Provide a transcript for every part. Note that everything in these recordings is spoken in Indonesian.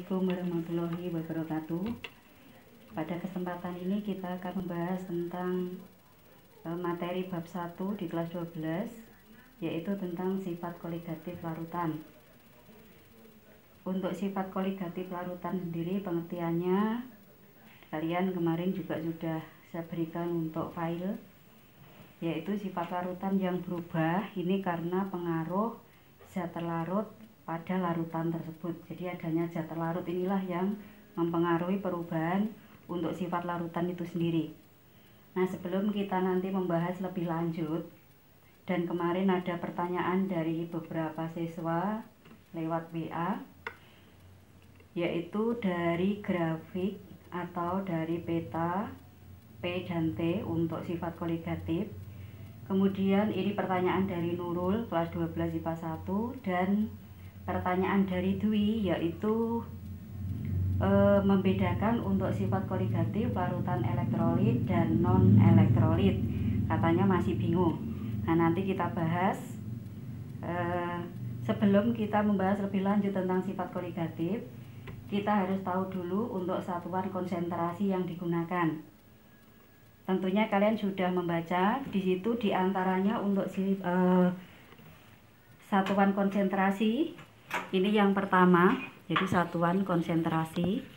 Assalamualaikum warahmatullahi wabarakatuh. Pada kesempatan ini kita akan membahas tentang materi bab 1 di kelas 12, yaitu tentang sifat koligatif larutan. Untuk sifat koligatif larutan sendiri pengertiannya kalian kemarin juga sudah saya berikan untuk file, yaitu sifat larutan yang berubah ini karena pengaruh zat terlarut pada larutan tersebut. Jadi adanya zat terlarut inilah yang mempengaruhi perubahan untuk sifat larutan itu sendiri. Nah, sebelum kita nanti membahas lebih lanjut, dan kemarin ada pertanyaan dari beberapa siswa lewat WA, yaitu dari grafik atau dari peta P dan T untuk sifat koligatif. Kemudian ini pertanyaan dari Nurul kelas 12 IPA 1 dan pertanyaan dari Dwi, yaitu membedakan untuk sifat koligatif larutan elektrolit dan non elektrolit. Katanya masih bingung. Nah, nanti kita bahas. Sebelum kita membahas lebih lanjut tentang sifat koligatif, kita harus tahu dulu untuk satuan konsentrasi yang digunakan. Tentunya kalian sudah membaca di situ, diantaranya untuk satuan konsentrasi. Ini yang pertama, jadi satuan konsentrasi.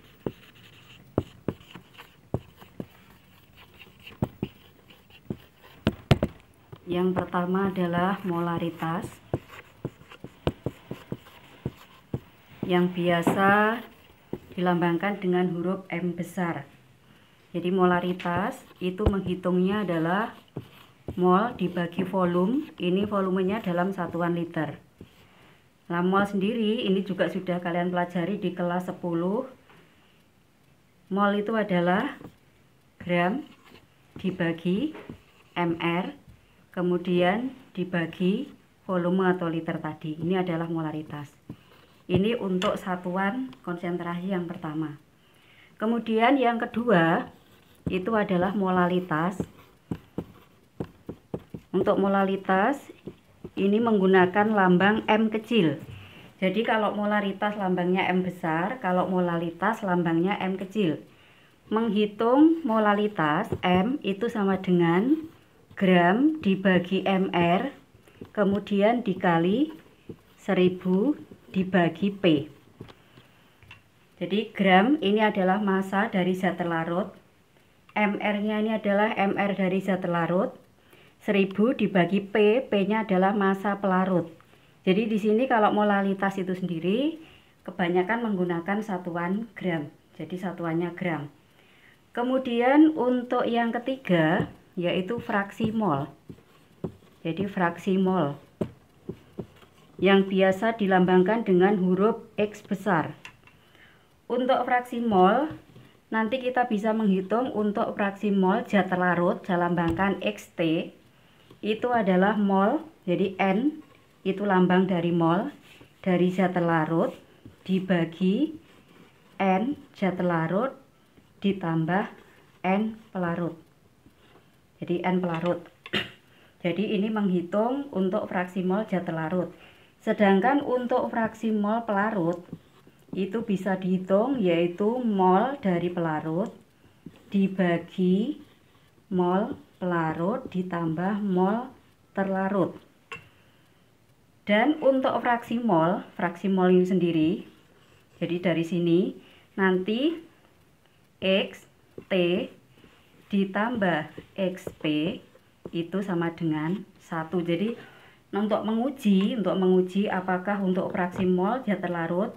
Yang pertama adalah molaritas, yang biasa dilambangkan dengan huruf M besar. Jadi molaritas itu menghitungnya adalah mol dibagi volume. Ini volumenya dalam satuan liter. Nah, mol sendiri ini juga sudah kalian pelajari di kelas 10. Mol itu adalah gram dibagi mr, kemudian dibagi volume atau liter tadi. Ini adalah molaritas. Ini untuk satuan konsentrasi yang pertama. Kemudian yang kedua itu adalah molalitas. Untuk molalitas ini menggunakan lambang M kecil. Jadi kalau molaritas lambangnya M besar, kalau molalitas lambangnya M kecil. Menghitung molalitas M itu sama dengan gram dibagi mr, kemudian dikali 1000 dibagi P. Jadi gram ini adalah massa dari zat terlarut, mr-nya ini adalah mr dari zat terlarut, 1000 dibagi P, P-nya adalah massa pelarut. Jadi di sini kalau molalitas itu sendiri kebanyakan menggunakan satuan gram. Jadi satuannya gram. Kemudian untuk yang ketiga yaitu fraksi mol. Jadi fraksi mol yang biasa dilambangkan dengan huruf X besar. Untuk fraksi mol nanti kita bisa menghitung untuk fraksi mol zat terlarut, saya lambangkan XT. Itu adalah mol, jadi N itu lambang dari mol dari zat terlarut dibagi N zat terlarut ditambah N pelarut. Jadi N pelarut. Jadi ini menghitung untuk fraksi mol zat terlarut. Sedangkan untuk fraksi mol pelarut itu bisa dihitung, yaitu mol dari pelarut dibagi mol pelarut ditambah mol terlarut. Dan untuk fraksi mol ini sendiri, jadi dari sini nanti X T ditambah XP itu sama dengan 1. Jadi untuk menguji apakah untuk fraksi mol zat terlarut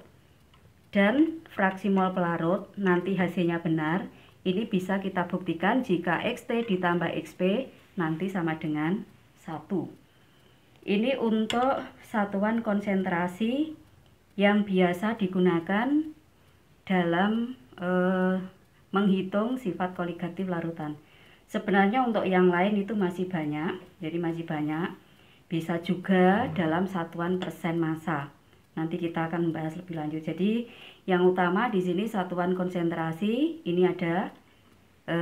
dan fraksi mol pelarut nanti hasilnya benar, ini bisa kita buktikan jika XT ditambah XP nanti sama dengan 1. Ini untuk satuan konsentrasi yang biasa digunakan dalam menghitung sifat koligatif larutan. Sebenarnya untuk yang lain itu masih banyak, jadi masih banyak. Bisa juga dalam satuan persen massa. Nanti kita akan membahas lebih lanjut. Jadi yang utama di sini satuan konsentrasi ini ada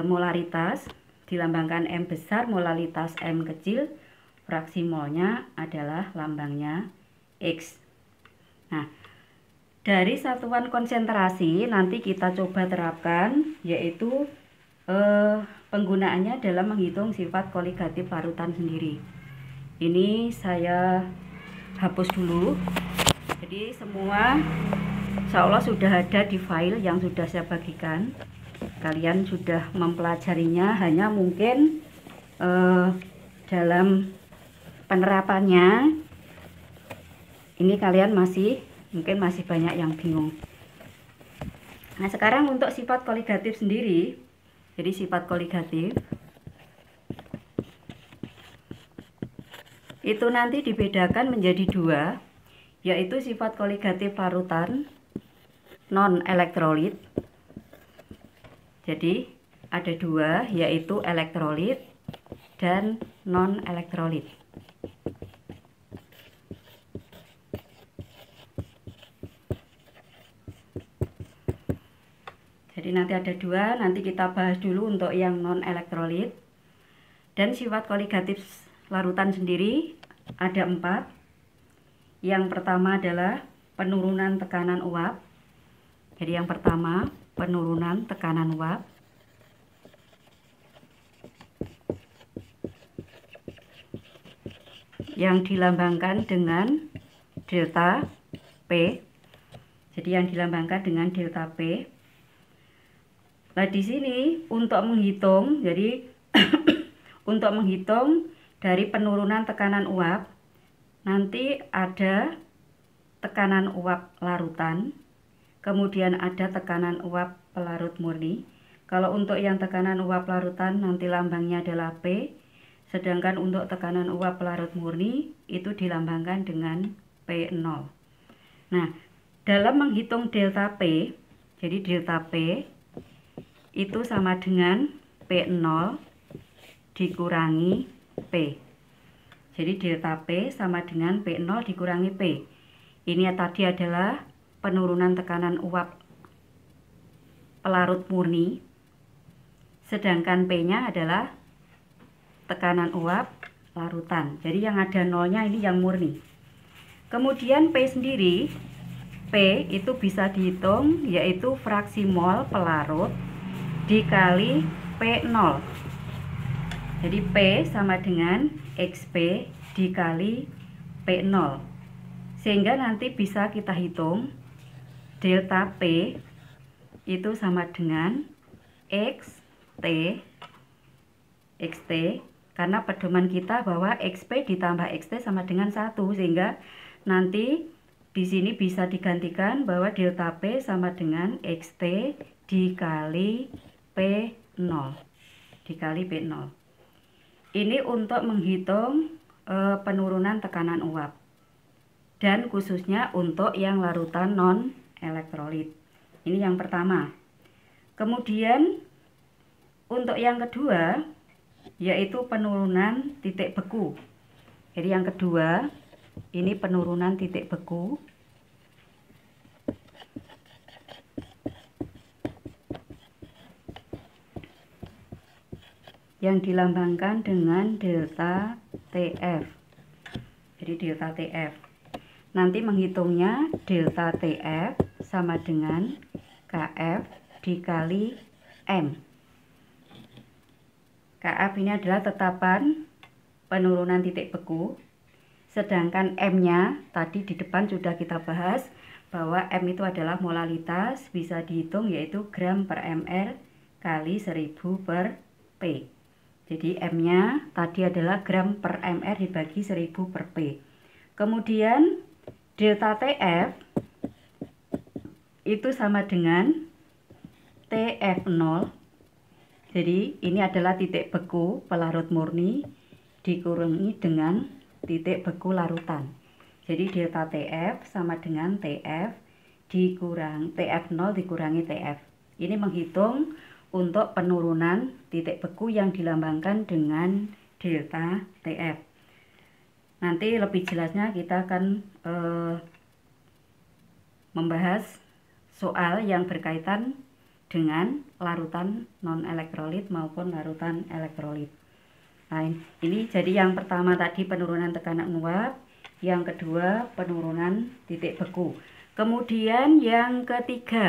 molaritas dilambangkan M besar, molalitas M kecil, fraksi molnya adalah lambangnya X. Nah, Dari satuan konsentrasi nanti kita coba terapkan, yaitu penggunaannya dalam menghitung sifat koligatif larutan sendiri. Ini saya hapus dulu. Jadi semua insya Allah sudah ada di file yang sudah saya bagikan. Kalian sudah mempelajarinya, hanya mungkin dalam penerapannya ini kalian mungkin masih banyak yang bingung. Nah, sekarang untuk sifat koligatif sendiri. Jadi sifat koligatif itu nanti dibedakan menjadi dua, yaitu sifat koligatif larutan non elektrolit. Jadi ada dua, yaitu elektrolit dan non elektrolit. Jadi nanti ada dua, nanti kita bahas dulu untuk yang non elektrolit. Dan sifat koligatif larutan sendiri ada 4. Yang pertama adalah penurunan tekanan uap. Jadi yang pertama penurunan tekanan uap. Yang dilambangkan dengan delta P. Jadi yang dilambangkan dengan delta P. Nah, di sini untuk menghitung, jadi untuk menghitung dari penurunan tekanan uap, nanti ada tekanan uap larutan, kemudian ada tekanan uap pelarut murni. Kalau untuk yang tekanan uap larutan nanti lambangnya adalah P, sedangkan untuk tekanan uap pelarut murni itu dilambangkan dengan P0. Nah, dalam menghitung delta P, jadi delta P itu sama dengan P0 dikurangi P. Jadi delta P sama dengan P0 dikurangi P. Ini tadi adalah penurunan tekanan uap pelarut murni, sedangkan P-nya adalah tekanan uap larutan. Jadi yang ada nolnya ini yang murni. Kemudian P sendiri, P itu bisa dihitung, yaitu fraksi mol pelarut dikali P0. Jadi P sama dengan XP dikali P0. Sehingga nanti bisa kita hitung delta P itu sama dengan XT karena pedoman kita bahwa XP ditambah XT sama dengan 1, sehingga nanti di sini bisa digantikan bahwa delta P sama dengan XT dikali P0 dikali P0. Ini untuk menghitung penurunan tekanan uap, dan khususnya untuk yang larutan non elektrolit. Ini yang pertama. Kemudian untuk yang kedua yaitu penurunan titik beku. Jadi yang kedua ini penurunan titik beku. Yang dilambangkan dengan delta TF. Jadi delta TF. Nanti menghitungnya delta TF sama dengan KF dikali M. KF ini adalah tetapan penurunan titik beku. Sedangkan M-nya tadi di depan sudah kita bahas bahwa M itu adalah molalitas, bisa dihitung yaitu gram per ml kali 1000 per P. Jadi M-nya tadi adalah gram per ml dibagi 1000 per P. Kemudian delta TF itu sama dengan TF0. Jadi ini adalah titik beku pelarut murni dikurangi dengan titik beku larutan. Jadi delta TF sama dengan TF dikurang TF0 dikurangi TF. Ini menghitung untuk penurunan titik beku yang dilambangkan dengan delta TF. Nanti lebih jelasnya kita akan membahas soal yang berkaitan dengan larutan non elektrolit maupun larutan elektrolit. Nah, ini jadi yang pertama tadi penurunan tekanan uap, yang kedua penurunan titik beku. Kemudian yang ketiga,